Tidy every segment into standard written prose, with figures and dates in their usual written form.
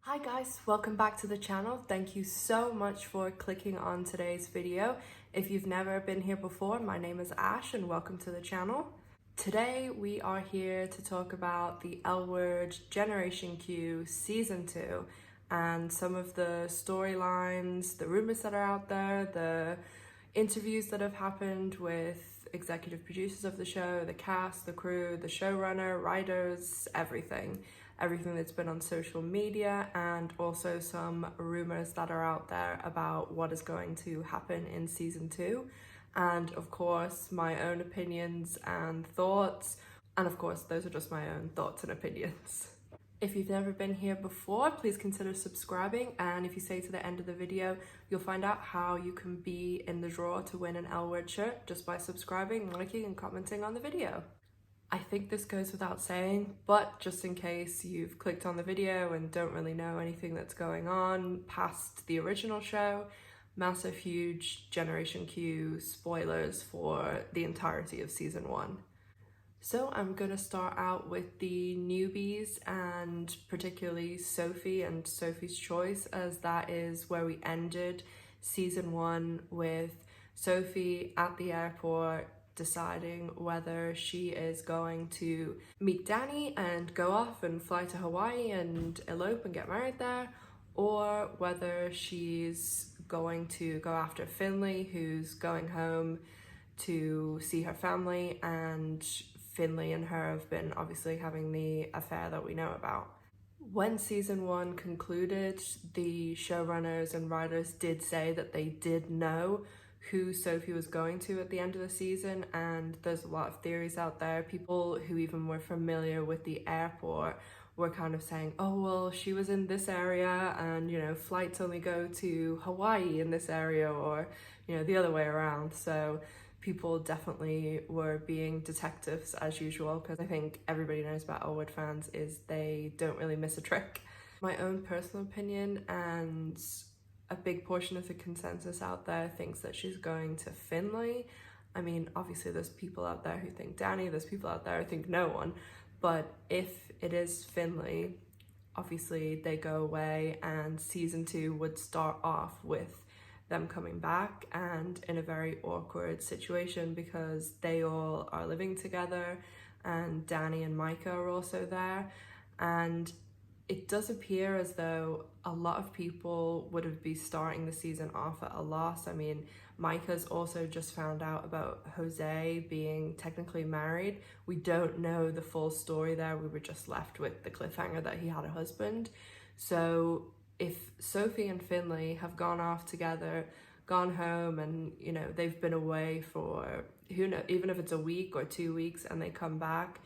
Hi guys, welcome back to the channel. Thank you so much for clicking on today's video. If you've never been here before, my name is Ash and welcome to the channel. Today we are here to talk about the L Word Generation Q Season 2 and some of the storylines, the rumors that are out there, the interviews that have happened with executive producers of the show, the cast, the crew, the showrunner, writers, everything that's been on social media, and also some rumors that are out there about what is going to happen in season 2, and of course my own opinions and thoughts, and of course those are just my own thoughts and opinions. If you've never been here before, please consider subscribing, and if you stay to the end of the video, you'll find out how you can be in the draw to win an L Word shirt just by subscribing, liking and commenting on the video. I think this goes without saying, but just in case you've clicked on the video and don't really know anything that's going on past the original show, massive, huge Generation Q spoilers for the entirety of season 1. So I'm going to start out with the newbies, and particularly Sophie and Sophie's Choice, as that is where we ended season 1, with Sophie at the airport deciding whether she is going to meet Danny and go off and fly to Hawaii and elope and get married there, or whether she's going to go after Finley, who's going home to see her family, and Finley and her have been obviously having the affair that we know about. When season 1 concluded, the showrunners and writers did say that they did know who Sophie was going to at the end of the season, and there's a lot of theories out there. People who even were familiar with the airport were kind of saying, oh well, she was in this area and flights only go to Hawaii in this area, or the other way around. So people definitely were being detectives as usual, because I think everybody knows about L Word fans is they don't really miss a trick. My own personal opinion, and a big portion of the consensus out there, thinks that she's going to Finley. I mean, obviously there's people out there who think Danny, there's people out there who think no one, but if it is Finley, obviously they go away and season 2 would start off with them coming back and in a very awkward situation, because they all are living together and Danny and Micah are also there, and it does appear as though a lot of people would be starting the season off at a loss. I mean, Micah's also just found out about Jose being technically married. We don't know the full story there. We were just left with the cliffhanger that he had a husband. So if Sophie and Finley have gone off together, gone home, and they've been away for who knows, even if it's a week or 2 weeks, and they come back,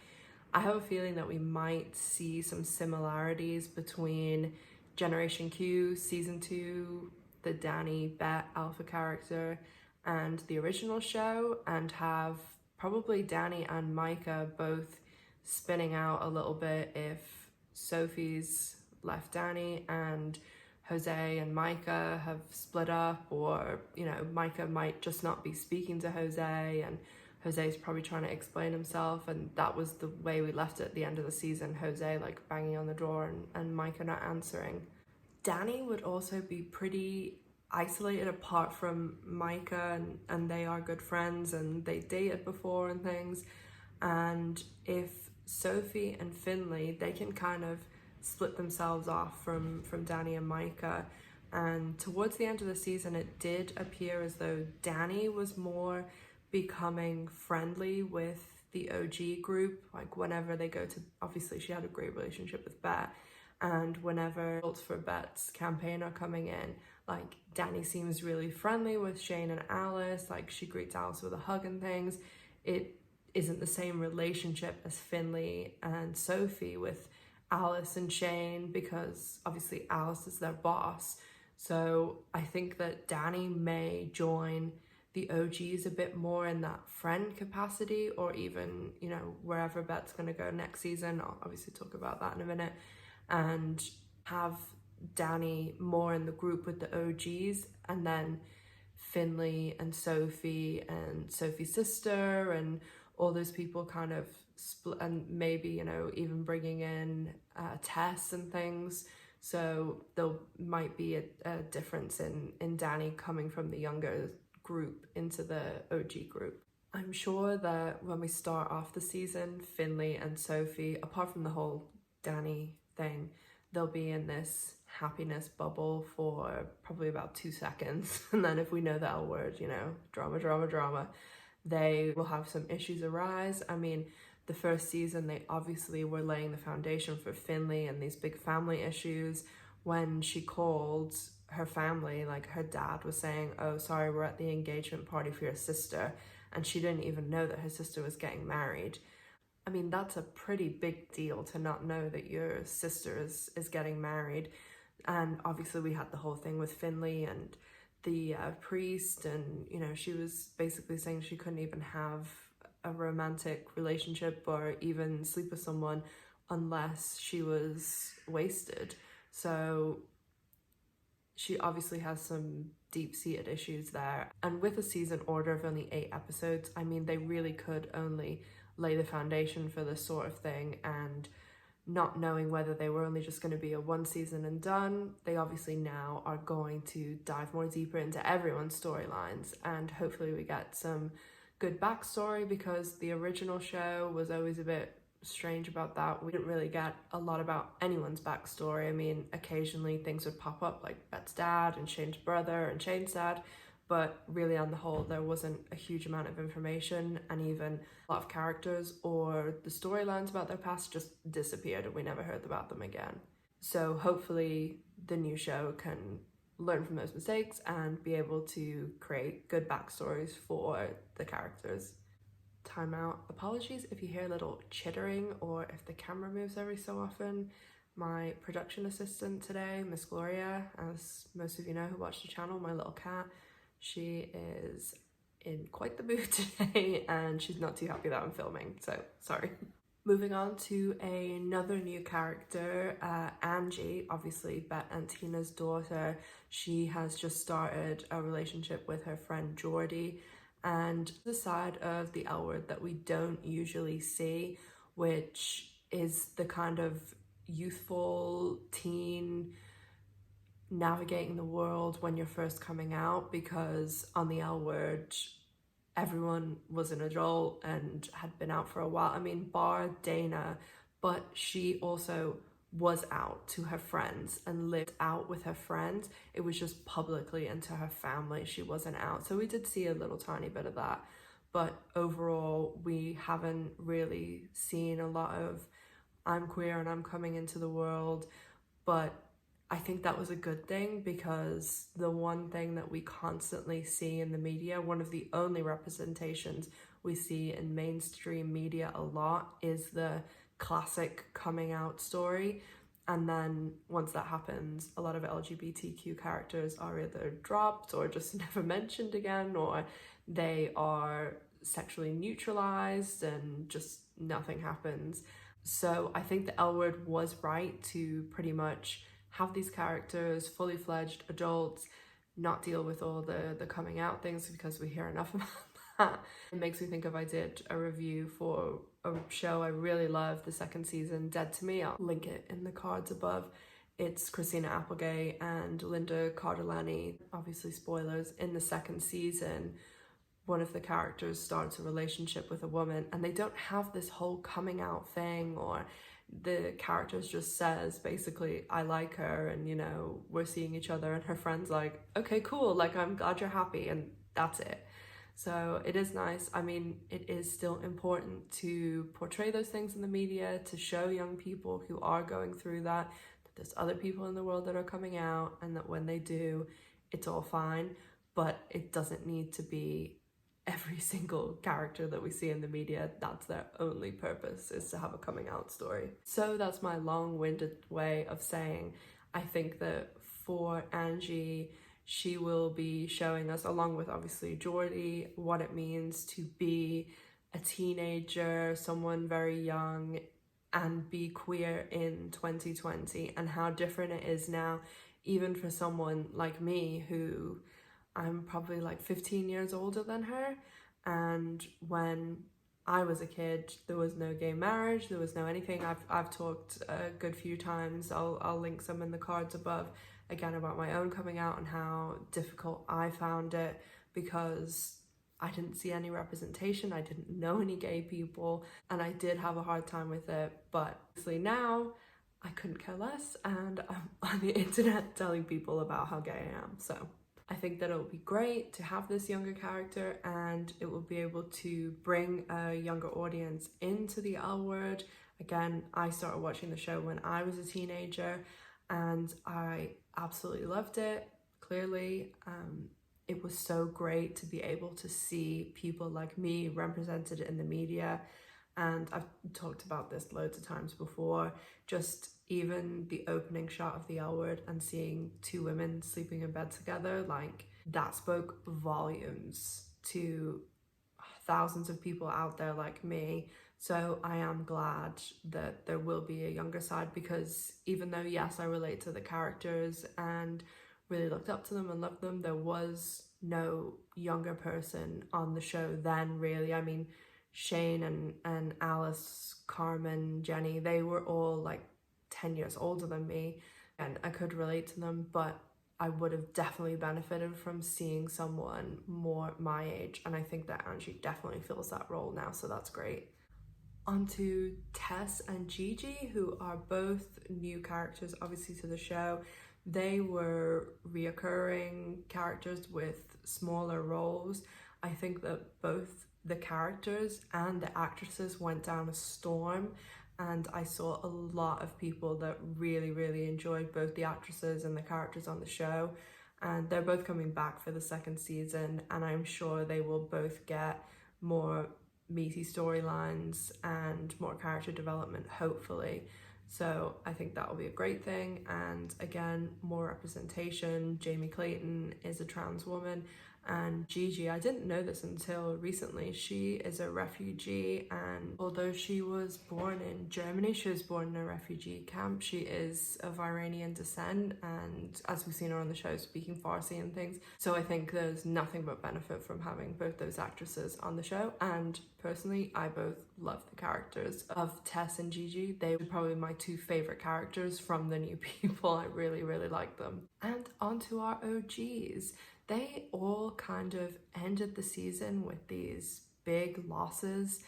I have a feeling that we might see some similarities between Generation Q season 2, the Danny Bet alpha character, and the original show, and have probably Danny and Micah both spinning out a little bit if Sophie's left Danny and Jose and Micah have split up, or Micah might just not be speaking to Jose and Jose's probably trying to explain himself, and that was the way we left it at the end of the season, Jose like banging on the door and Micah not answering. Danny would also be pretty isolated apart from Micah, and they are good friends and they dated before and things, and if Sophie and Finley, they can kind of split themselves off from Danny and Micah. And towards the end of the season, it did appear as though Danny was more becoming friendly with the OG group, like whenever they go to, obviously she had a great relationship with Bet, and whenever results for Bet's campaign are coming in, like Danny seems really friendly with Shane and Alice, like she greets Alice with a hug and things. It isn't the same relationship as Finley and Sophie with Alice and Shane, because obviously Alice is their boss. So I think that Danny may join the OGs a bit more in that friend capacity, or even wherever Bet's going to go next season. I'll obviously talk about that in a minute, and have Danny more in the group with the OGs, and then Finley and Sophie's sister and all those people kind of split, and maybe even bringing in Tess and things So there might be a difference in Danny coming from the younger group into the OG group. I'm sure that when we start off the season, Finley and Sophie, apart from the whole Danny thing, they'll be in this happiness bubble for probably about 2 seconds. And then if we know the L word, you know, drama, drama, drama, they will have some issues arise. I mean, the first season, they obviously were laying the foundation for Finley and these big family issues. When she called her family, like her dad was saying, oh, sorry, we're at the engagement party for your sister. And she didn't even know that her sister was getting married. I mean, that's a pretty big deal to not know that your sister is getting married. And obviously we had the whole thing with Finley and the priest, and, you know, she was basically saying she couldn't even have a romantic relationship or even sleep with someone unless she was wasted. So she obviously has some deep-seated issues there. And with a season order of only 8 episodes, I mean, they really could only lay the foundation for this sort of thing, and not knowing whether they were only just going to be a 1 season and done, they obviously now are going to dive more deeper into everyone's storylines, and hopefully we get some good backstory, because the original show was always a bit strange about that. We didn't really get a lot about anyone's backstory. I mean, occasionally things would pop up like Bette's dad and Shane's brother and Shane's dad, but really on the whole there wasn't a huge amount of information, and even a lot of characters or the storylines about their past just disappeared and we never heard about them again. So hopefully the new show can learn from those mistakes and be able to create good backstories for the characters. Time out. Apologies if you hear a little chittering or if the camera moves every so often. My production assistant today, Miss Gloria, as most of you know who watch the channel, my little cat, she is in quite the mood today and she's not too happy that I'm filming, so sorry. Moving on to another new character, Angie, obviously Bette and Tina's daughter. She has just started a relationship with her friend Jordy, and the side of the L word that we don't usually see, which is the kind of youthful teen navigating the world when you're first coming out, because on the L word everyone was an adult and had been out for a while. I mean, bar Dana, but she also was out to her friends and lived out with her friends. It was just publicly and to her family she wasn't out. So we did see a little tiny bit of that, but overall we haven't really seen a lot of I'm queer and I'm coming into the world. But I think that was a good thing, because the one thing that we constantly see in the media, one of the only representations we see in mainstream media a lot, is the classic coming out story. And then once that happens, a lot of LGBTQ characters are either dropped or just never mentioned again, or they are sexually neutralized and just nothing happens. So I think the L word was right to pretty much have these characters fully fledged adults, not deal with all the coming out things, because we hear enough about that. It makes me think of, I did a review for a show I really love, the 2nd season, Dead to Me. I'll link it in the cards above. It's Christina Applegate and Linda Cardellani. Obviously spoilers. In the 2nd season, one of the characters starts a relationship with a woman, and they don't have this whole coming out thing, or the characters just says basically, I like her and, you know, we're seeing each other, and her friend's like, okay, cool, like I'm glad you're happy, and that's it. So it is nice. I mean, it is still important to portray those things in the media, to show young people who are going through that there's other people in the world that are coming out, and that when they do, it's all fine. But it doesn't need to be every single character that we see in the media, that's their only purpose, is to have a coming out story. So that's my long-winded way of saying, I think that for Angie, she will be showing us, along with obviously Jordy, what it means to be a teenager, someone very young, and be queer in 2020, and how different it is now, even for someone like me, who I'm probably like 15 years older than her. And when I was a kid, there was no gay marriage, there was no anything. I've talked a good few times, I'll link some in the cards above, again, about my own coming out and how difficult I found it, because I didn't see any representation, I didn't know any gay people, and I did have a hard time with it. But obviously now I couldn't care less, and I'm on the internet telling people about how gay I am. So I think that it will be great to have this younger character, and it will be able to bring a younger audience into the L Word. Again, I started watching the show when I was a teenager, and I absolutely loved it. Clearly, it was so great to be able to see people like me represented in the media. And I've talked about this loads of times before, just even the opening shot of the L Word and seeing two women sleeping in bed together, like, that spoke volumes to thousands of people out there like me. So I am glad that there will be a younger side, because even though, yes, I relate to the characters and really looked up to them and loved them, there was no younger person on the show then, really. I mean, Shane and Alice, Carmen, Jenny, they were all like 10 years older than me, and I could relate to them, but I would have definitely benefited from seeing someone more my age, and I think that Angie definitely fills that role now, so that's great. On to Tess and Gigi, who are both new characters obviously to the show. They were reoccurring characters with smaller roles. I think that both the characters and the actresses went down a storm, and I saw a lot of people that really enjoyed both the actresses and the characters on the show, and they're both coming back for the second season, and I'm sure they will both get more meaty storylines and more character development, hopefully. So I think that will be a great thing. And again, more representation. Jamie Clayton is a trans woman, and Gigi, I didn't know this until recently, she is a refugee, and although she was born in Germany, she was born in a refugee camp. She is of Iranian descent, and as we've seen her on the show, speaking Farsi and things. So I think there's nothing but benefit from having both those actresses on the show, and personally, I both love the characters of Tess and Gigi. They were probably my two favorite characters from the new people. I really like them. And on to our OGs. They all kind of ended the season with these big losses.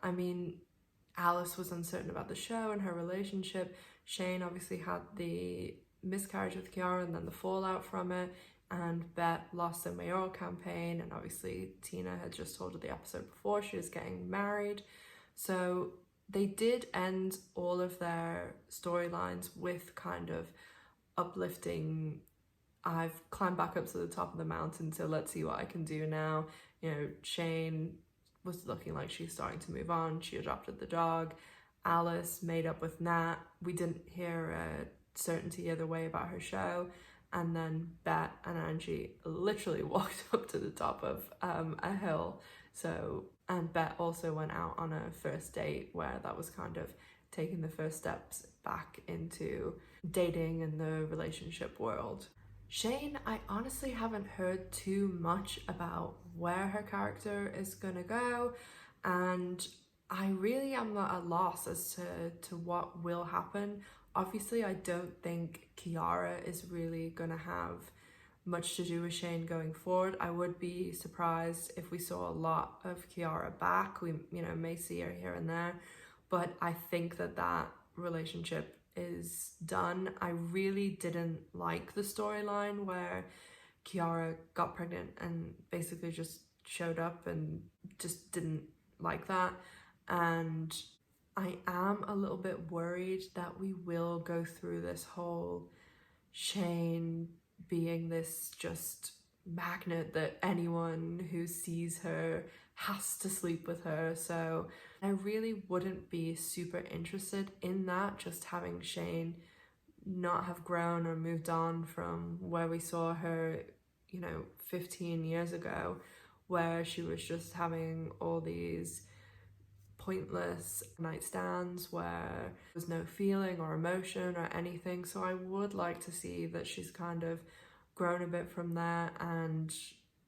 I mean, Alice was uncertain about the show and her relationship. Shane obviously had the miscarriage with Kiara and then the fallout from it. And Bette lost the mayoral campaign, and obviously Tina had just told her the episode before she was getting married. So they did end all of their storylines with kind of uplifting, I've climbed back up to the top of the mountain, so let's see what I can do now. You know, Shane was looking like she's starting to move on. She adopted the dog. Alice made up with Nat. We didn't hear a certainty either way about her show. And then Bette and Angie literally walked up to the top of a hill. So, and Bette also went out on a first date where that was kind of taking the first steps back into dating in the relationship world. Shane, I honestly haven't heard too much about where her character is gonna go, and I really am at a loss as to what will happen. Obviously, I don't think Kiara is really gonna have much to do with Shane going forward. I would be surprised if we saw a lot of Kiara back. We, may see her here and there, but I think that relationship is done. I really didn't like the storyline where Kiara got pregnant and basically just showed up, and just didn't like that. And I am a little bit worried that we will go through this whole Shane being this just magnet that anyone who sees her has to sleep with her. So I really wouldn't be super interested in that, just having Shane not have grown or moved on from where we saw her, 15 years ago, where she was just having all these pointless nightstands where there was no feeling or emotion or anything. So I would like to see that she's kind of grown a bit from there, and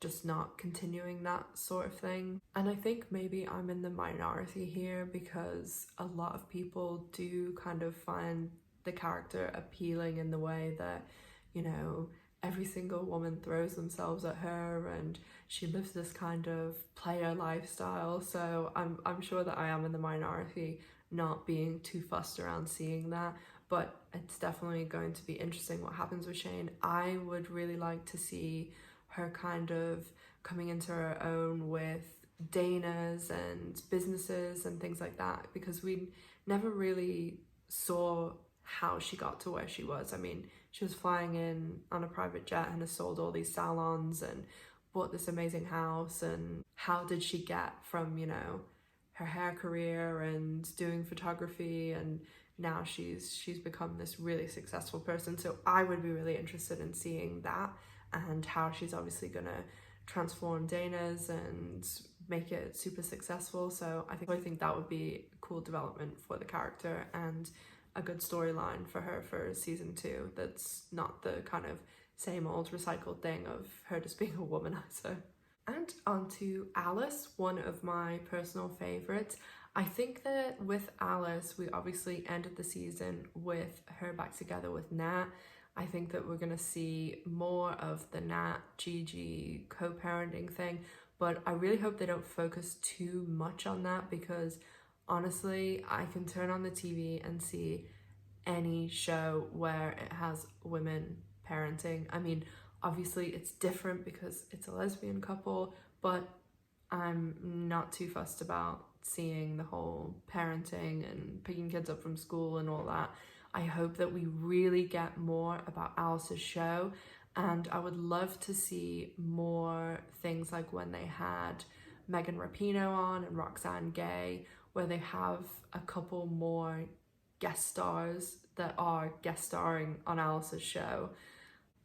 just not continuing that sort of thing. And I think maybe I'm in the minority here because a lot of people do kind of find the character appealing in the way that, you know, every single woman throws themselves at her and she lives this kind of player lifestyle. So I'm sure that I am in the minority, not being too fussed around seeing that, but it's definitely going to be interesting what happens with Shane. I would really like to see her kind of coming into her own with Dana's and businesses and things like that, because we never really saw how she got to where she was. I mean, she was flying in on a private jet and has sold all these salons and bought this amazing house, and how did she get from, you know, her hair career and doing photography, and now she's become this really successful person. So I would be really interested in seeing that and how she's obviously gonna transform Dana's and make it super successful. So I think that would be a cool development for the character and a good storyline for her for season 2 that's not the kind of same old recycled thing of her just being a womanizer. And on to Alice, one of my personal favorites. I think that with Alice, we obviously ended the season with her back together with Nat. I think that we're gonna see more of the Nat Gigi co-parenting thing, but I really hope they don't focus too much on that, because honestly, I can turn on the TV and see any show where it has women parenting. I mean, obviously it's different because it's a lesbian couple, but I'm not too fussed about seeing the whole parenting and picking kids up from school and all that. I hope that we really get more about Alice's show, and I would love to see more things like when they had Megan Rapinoe on and Roxanne Gay, where they have a couple more guest stars that are guest starring on Alice's show.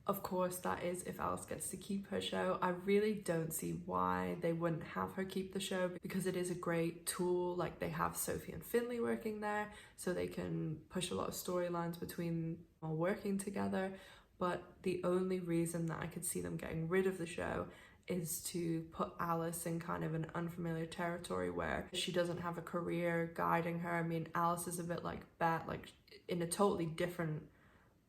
Of course, that is if Alice gets to keep her show. I really don't see why they wouldn't have her keep the show, because it is a great tool. Like, they have Sophie and Finley working there, so they can push a lot of storylines between all working together. But the only reason that I could see them getting rid of the show is to put Alice in kind of an unfamiliar territory where she doesn't have a career guiding her. I mean, Alice is a bit like Bette, like in a totally different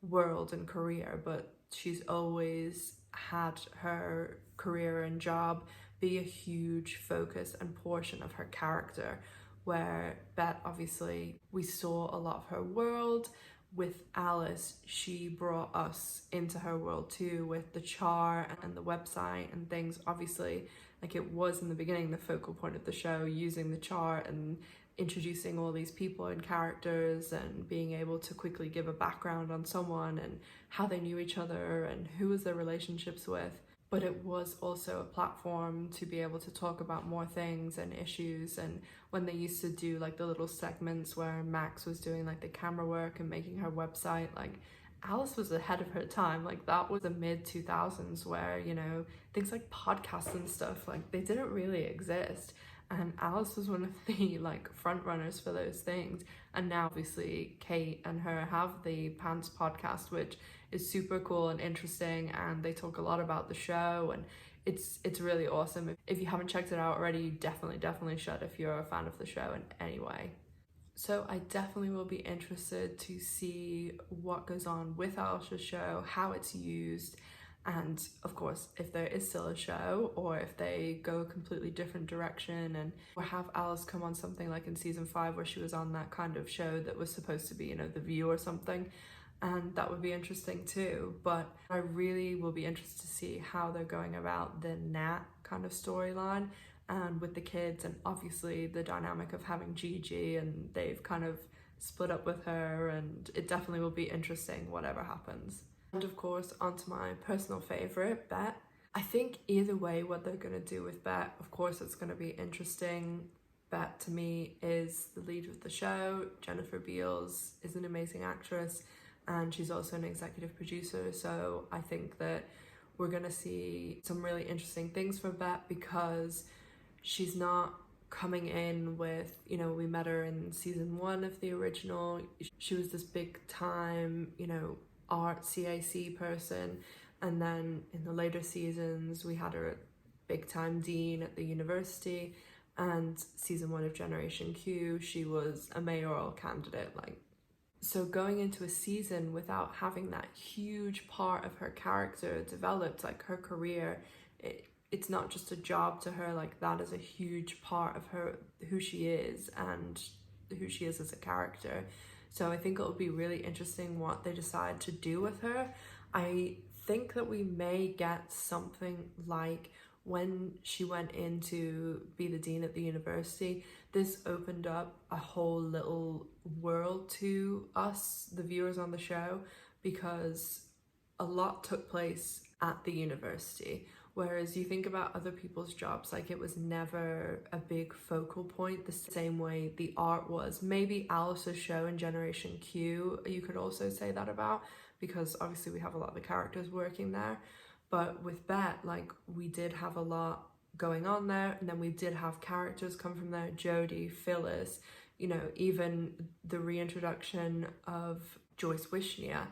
world and career, but she's always had her career and job be a huge focus and portion of her character, where Bette, obviously, we saw a lot of her world. With Alice, she brought us into her world too, with the chart and the website and things. Obviously, like, it was in the beginning the focal point of the show, using the chart and introducing all these people and characters and being able to quickly give a background on someone and how they knew each other and who was their relationships with. But it was also a platform to be able to talk about more things and issues. And when they used to do like the little segments where Max was doing like the camera work and making her website, like, Alice was ahead of her time. Like, that was the mid 2000s where, you know, things like podcasts and stuff, like, they didn't really exist. And Alice was one of the like front runners for those things. And now obviously Kate and her have the Pants podcast, which is super cool and interesting, and they talk a lot about the show, and it's really awesome. If you haven't checked it out already, you definitely should if you're a fan of the show in any way. So I definitely will be interested to see what goes on with Alice's show, how it's used, and of course, if there is still a show or if they go a completely different direction, and or have Alice come on something like in season 5 where she was on that kind of show that was supposed to be, you know, The View or something, and that would be interesting too. But I really will be interested to see how they're going about the Nat kind of storyline and with the kids, and obviously the dynamic of having Gigi, and they've kind of split up with her, and it definitely will be interesting whatever happens. And of course, onto my personal favourite, Bette. I think either way what they're going to do with Bette, of course it's going to be interesting. Bette, to me, is the lead of the show. Jennifer Beals is an amazing actress, and she's also an executive producer, so I think that we're going to see some really interesting things for Bette, because she's not coming in with, you know, we met her in season 1 of the original. She was this big time, you know, art CAC person, and then in the later seasons we had her at big time dean at the university, and season 1 of Generation Q, she was a mayoral candidate. Like, so going into a season without having that huge part of her character developed, like her career, it's not just a job to her, like that is a huge part of her, who she is and who she is as a character. So I think it'll be really interesting what they decide to do with her. I think that we may get something like when she went in to be the dean at the university, this opened up a whole little world to us, the viewers on the show, because a lot took place at the university. Whereas you think about other people's jobs, like it was never a big focal point the same way the art was. Maybe Alice's show in Generation Q, you could also say that about, because obviously we have a lot of the characters working there. But with Bette, like we did have a lot going on there, and then we did have characters come from there, Jodie, Phyllis, you know, even the reintroduction of Joyce Wishnia,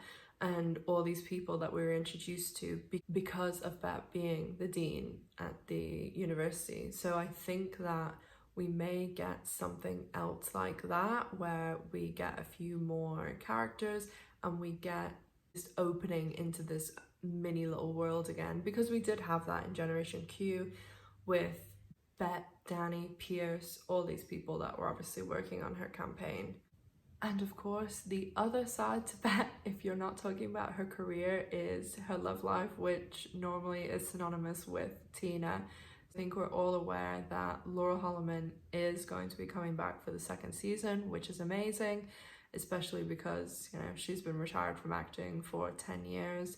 and all these people that we were introduced to because of Bette being the dean at the university. So I think that we may get something else like that, where we get a few more characters and we get this opening into this mini little world again, because we did have that in Generation Q with Bette, Danny, Pierce, all these people that were obviously working on her campaign. And of course, the other side to Bette, if you're not talking about her career, is her love life, which normally is synonymous with Tina. I think we're all aware that Laurel Holloman is going to be coming back for the 2nd season, which is amazing, especially because, you know, she's been retired from acting for 10 years.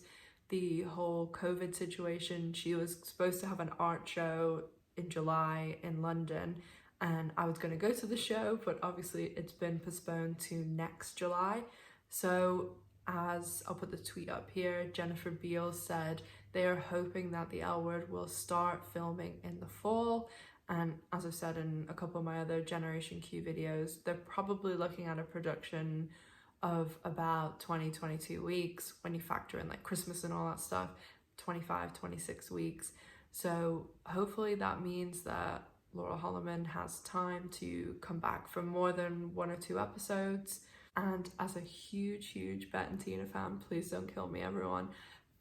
The whole COVID situation, she was supposed to have an art show in July in London, and I was going to go to the show, but obviously it's been postponed to next July. So as I'll put the tweet up here, Jennifer Beals said they are hoping that the L Word will start filming in the fall. And as I've said in a couple of my other Generation Q videos, they're probably looking at a production of about 22 weeks when you factor in like Christmas and all that stuff, 26 weeks. So hopefully that means that Laurel Holloman has time to come back for more than 1 or 2 episodes. And as a huge Bette and Tina fan, please don't kill me, everyone,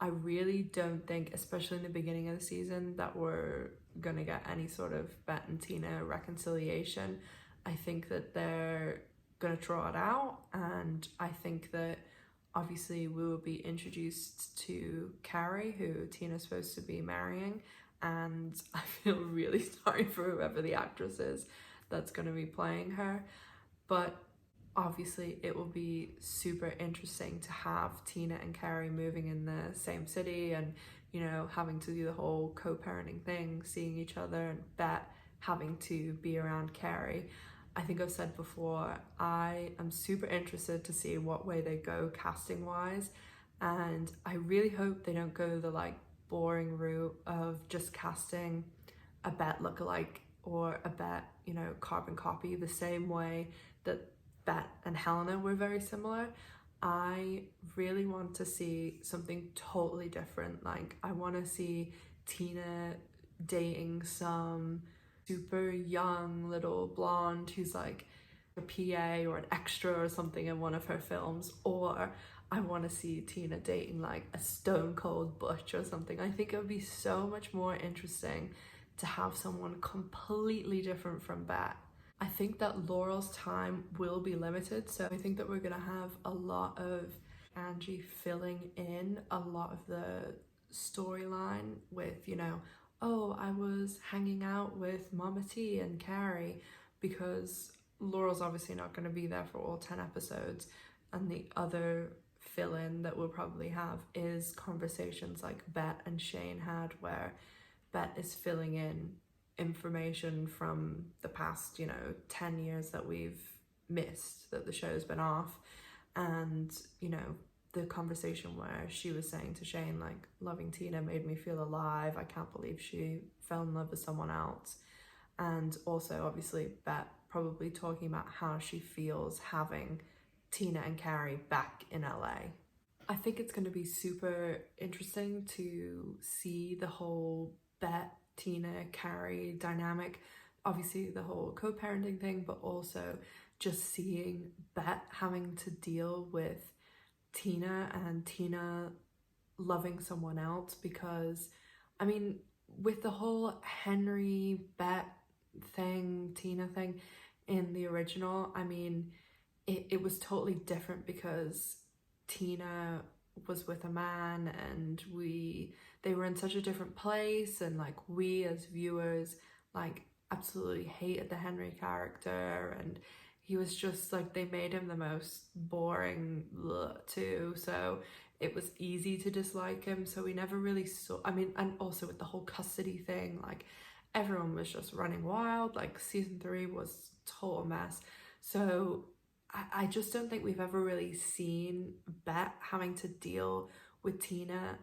I really don't think, especially in the beginning of the season, that we're gonna get any sort of Bette and Tina reconciliation. I think that they're gonna draw it out, and I think that obviously we will be introduced to Carrie, who Tina's supposed to be marrying, and I feel really sorry for whoever the actress is that's going to be playing her. But obviously it will be super interesting to have Tina and Carrie moving in the same city and, you know, having to do the whole co-parenting thing, seeing each other, and Bette having to be around Carrie. I think I've said before, I am super interested to see what way they go casting wise, and I really hope they don't go the like boring route of just casting a Bette lookalike or a Bette, you know, carbon copy, the same way that Bette and Helena were very similar. I really want to see something totally different. Like, I want to see Tina dating some super young little blonde who's like a PA or an extra or something in one of her films, or I want to see Tina dating like a stone cold butch or something. I think it would be so much more interesting to have someone completely different from Bette. I think that Laurel's time will be limited, so I think that we're gonna have a lot of Angie filling in a lot of the storyline with, you know, oh, I was hanging out with Mama T and Carrie, because Laurel's obviously not going to be there for all 10 episodes, and the other fill-in that we'll probably have is conversations like Bette and Shane had, where Bette is filling in information from the past, you know, 10 years that we've missed, that the show's been off. And, you know, the conversation where she was saying to Shane, like, loving Tina made me feel alive, I can't believe she fell in love with someone else. And also obviously Bette probably talking about how she feels having Tina and Carrie back in LA. I think it's going to be super interesting to see the whole Bette Tina Carrie dynamic. Obviously the whole co-parenting thing, but also just seeing Bette having to deal with Tina and Tina loving someone else, because I mean, with the whole Henry Bette thing, Tina thing in the original, I mean, it was totally different because Tina was with a man and they were in such a different place, and like we as viewers like absolutely hated the Henry character, and he was just like, they made him the most boring too, so it was easy to dislike him. So we never really saw, I mean, and also with the whole custody thing, like everyone was just running wild. Like season 3 was total mess. So I just don't think we've ever really seen Bette having to deal with Tina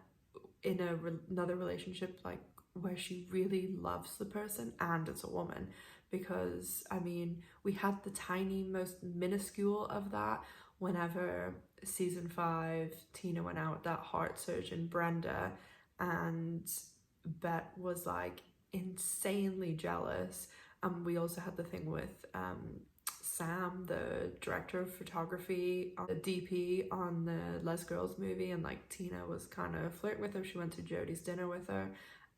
in another relationship, like where she really loves the person and it's a woman. Because I mean, we had the tiny, most minuscule of that whenever season 5 Tina went out with that heart surgeon Brenda, and Bette was like insanely jealous. We also had the thing with Sam, the director of photography, the DP on the Les Girls movie, and like Tina was kind of flirting with her. She went to Jodie's dinner with her,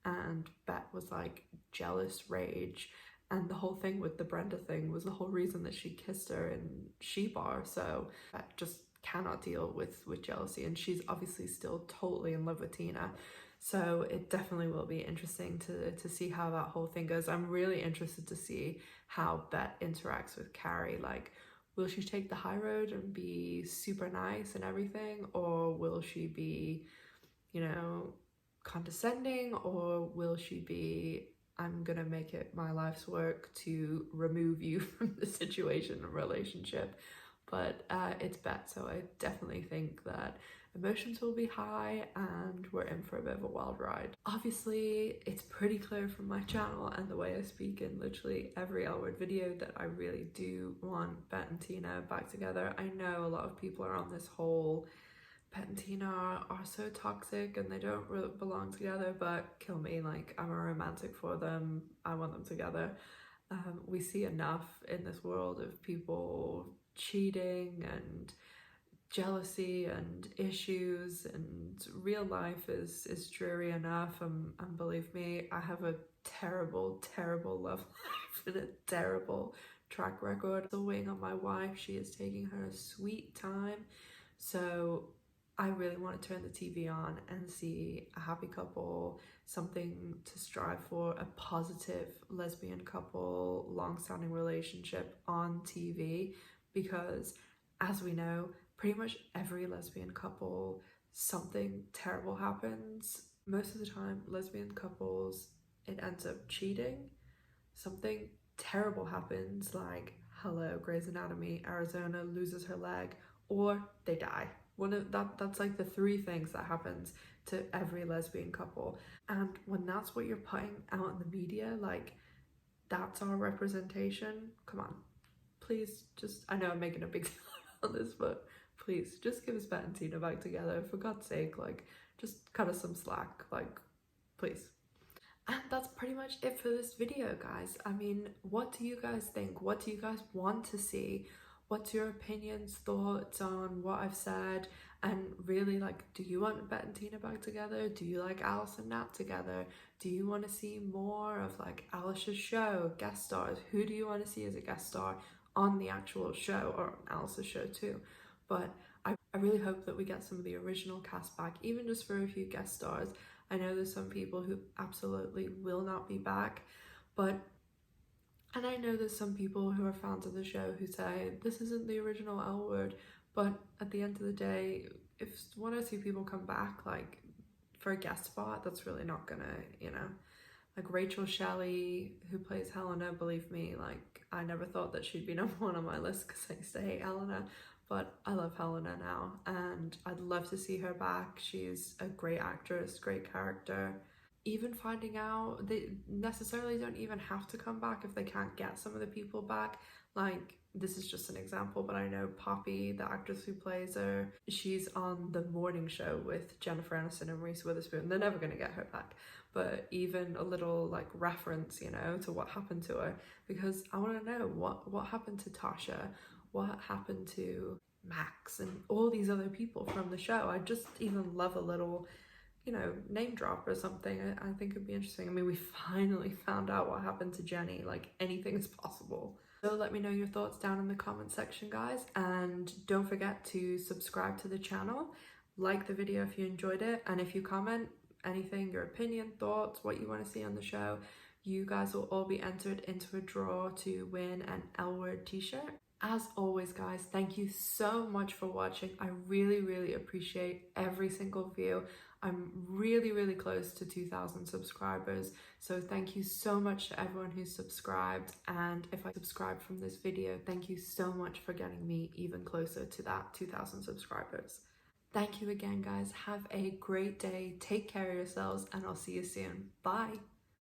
and Bette was like jealous rage. And the whole thing with the Brenda thing was the whole reason that she kissed her in She Bar. So Bette just cannot deal with jealousy, and she's obviously still totally in love with Tina. So it definitely will be interesting to see how that whole thing goes. I'm really interested to see how Bette interacts with Carrie. Like, will she take the high road and be super nice and everything? Or will she be, you know, condescending? Or will she be, I'm gonna make it my life's work to remove you from the situation and relationship? But it's Bette, so I definitely think that emotions will be high and we're in for a bit of a wild ride. Obviously, it's pretty clear from my channel and the way I speak in literally every L Word video that I really do want Bette and Tina back together. I know a lot of people are on this whole Bette and Tina are so toxic and they don't really belong together, but kill me, like I'm a romantic for them. I want them together. We see enough in this world of people cheating and jealousy and issues, and real life is dreary enough, and believe me, I have a terrible love life and a terrible track record. Still waiting on my wife. She is taking her sweet time, so I really want to turn the TV on and see a happy couple, something to strive for, a positive lesbian couple, long-standing relationship on TV, because as we know, pretty much every lesbian couple, something terrible happens. Most of the time, lesbian couples, it ends up cheating. Something terrible happens, like, hello, Grey's Anatomy, Arizona loses her leg, or they die. That's like the 3 things that happens to every lesbian couple. And when that's what you're putting out in the media, like, that's our representation. Come on, please, just, I know I'm making a big deal about this, but please just give us Bette and Tina back together, for God's sake. Like, just cut us some slack, like, please. And that's pretty much it for this video, guys. I mean, what do you guys think? What do you guys want to see? What's your opinions, thoughts on what I've said? And really, like, do you want Bette and Tina back together? Do you like Alice and Nat together? Do you want to see more of like Alice's show, guest stars? Who do you want to see as a guest star on the actual show, or Alice's show too? But I really hope that we get some of the original cast back, even just for a few guest stars. I know there's some people who absolutely will not be back, and I know there's some people who are fans of the show who say this isn't the original L Word, but at the end of the day, if 1 or 2 people come back, like, for a guest spot, that's really not gonna, you know, like Rachel Shelley, who plays Helena, believe me, like, I never thought that she'd be #1 on my list because I used to hate Helena, but I love Helena now, and I'd love to see her back. She's a great actress, great character. Even finding out they necessarily don't even have to come back if they can't get some of the people back. Like, this is just an example, but I know Poppy, the actress who plays her, she's on the morning show with Jennifer Aniston and Reese Witherspoon. They're never going to get her back. but even a little like reference, you know, to what happened to her, because I want to know what happened to Tasha, what happened to Max and all these other people from the show. I just even love a little, you know, name drop or something. I think it'd be interesting. I mean, we finally found out what happened to Jenny. Like, anything is possible. So let me know your thoughts down in the comment section, guys, and don't forget to subscribe to the channel, like the video if you enjoyed it, and if you comment anything, your opinion, thoughts, what you want to see on the show, you guys will all be entered into a draw to win an L-Word t-shirt. As always, guys, thank you so much for watching. I really appreciate every single view. I'm really close to 2,000 subscribers, so thank you so much to everyone who's subscribed, and if I subscribed from this video, thank you so much for getting me even closer to that 2,000 subscribers. Thank you again, guys. Have a great day, take care of yourselves, and I'll see you soon. Bye.